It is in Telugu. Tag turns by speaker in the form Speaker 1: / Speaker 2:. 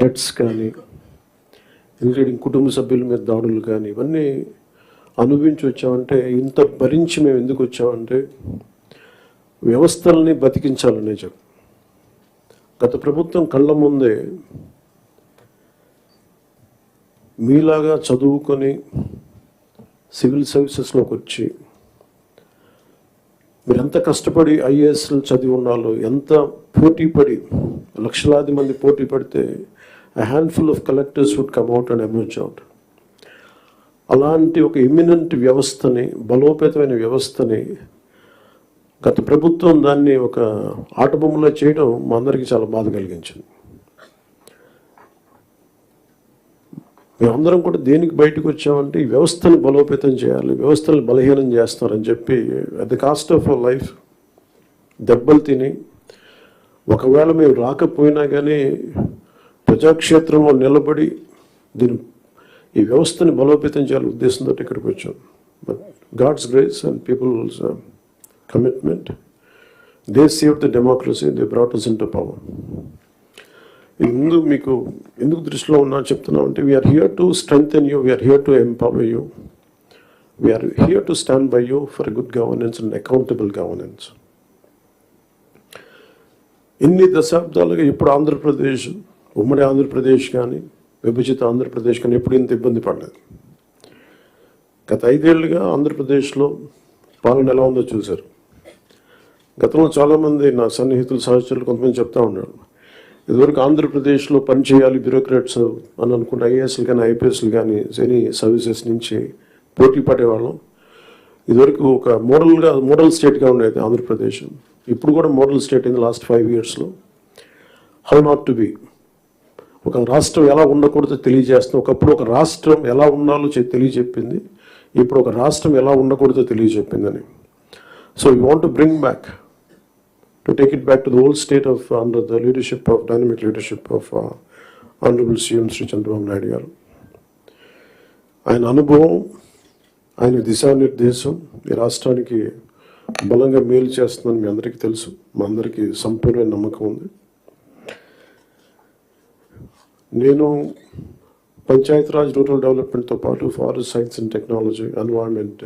Speaker 1: థ్రెట్స్ కానీ, ఇంక్లూడింగ్ కుటుంబ సభ్యుల మీద దాడులు కానీ, ఇవన్నీ అనుభవించి వచ్చామంటే, ఇంత భరించి మేము ఎందుకు వచ్చామంటే వ్యవస్థల్ని బతికించాలనే చెప్పి. గత ప్రభుత్వం కళ్ళ ముందే మీలాగా చదువుకొని సివిల్ సర్వీసెస్లోకి వచ్చి మీరు ఎంత కష్టపడి ఐఏఎస్లు చదివి ఉన్నాలో, ఎంత పోటీ పడి లక్షలాది మంది పోటీ పడితే a handful of collectors would come out and emerge out. అలాంటి ఒక ఎమినెంట్ వ్యవస్థని, బలోపేతమైన వ్యవస్థని గత ప్రభుత్వం దాన్ని ఒక ఆటబొమ్మలో చేయడం మా అందరికీ చాలా బాధ కలిగించింది. మేమందరం కూడా దేనికి బయటకు వచ్చామంటే ఈ వ్యవస్థని బలోపేతం చేయాలి, వ్యవస్థని బలహీనం చేస్తారని చెప్పి at the cost of our life దెబ్బలు తిని, ఒకవేళ మేము రాకపోయినా కానీ ప్రజాక్షేత్రంలో నిలబడి ఈ వ్యవస్థని బలోపేతం చేయాలని ఉద్దేశంతో ఇక్కడికి వచ్చాం. But God's grace and people's commitment, they save the democracy, they brought us into power. ముందు మీకు ఎందుకు దృష్టిలో ఉన్నా చెప్తున్నాం అంటే, we are here to strengthen you, we are here to empower you, we are here to stand by you for a good governance and accountable governance. ఇన్ని దశాబ్దాలుగా ఇప్పుడు ఆంధ్రప్రదేశ్, ఉమ్మడి ఆంధ్రప్రదేశ్ కానీ విభజిత ఆంధ్రప్రదేశ్ కానీ ఎప్పుడు ఇంత ఇబ్బంది పడలేదు. గత 5 ఏళ్ళుగా ఆంధ్రప్రదేశ్లో పాలన ఎలా ఉందో చూశారు. గతంలో చాలామంది నా సన్నిహితులు, సహచరులు కొంతమంది చెప్తా ఉన్నారు, ఇదివరకు ఆంధ్రప్రదేశ్లో పనిచేయాలి బ్యూరోక్రాట్స్ అని అనుకుంటే ఐఏఎస్లు కానీ ఐపీఎస్లు కానీ ఎనీ సర్వీసెస్ నుంచి పోటీ పడేవాళ్ళం. ఇదివరకు ఒక మోడల్ స్టేట్గా ఉండేది ఆంధ్రప్రదేశ్. ఇప్పుడు కూడా model state in the last 5 yearsలో. హౌ నాట్ టు బి, ఒక రాష్ట్రం ఎలా ఉండకూడదో తెలియజేస్తుంది. ఒకప్పుడు ఒక రాష్ట్రం ఎలా ఉండాలో తెలియజెప్పింది, ఇప్పుడు ఒక రాష్ట్రం ఎలా ఉండకూడదో తెలియజెప్పిందని. So we want to bring back, to take it back to the old state of under the leadership of dynamic leadership of Honorable CM Sri Chandrababu Naidu garu. ఆయన అనుభవం, ఆయన దిశానిర్దేశం ఈ రాష్ట్రానికి బలంగా మేలు చేస్తుందని మీ అందరికీ తెలుసు, మా అందరికీ సంపూర్ణ నమ్మకం ఉంది. నేను పంచాయతీరాజ్ రూరల్ డెవలప్మెంట్తో పాటు forest science and technology, environment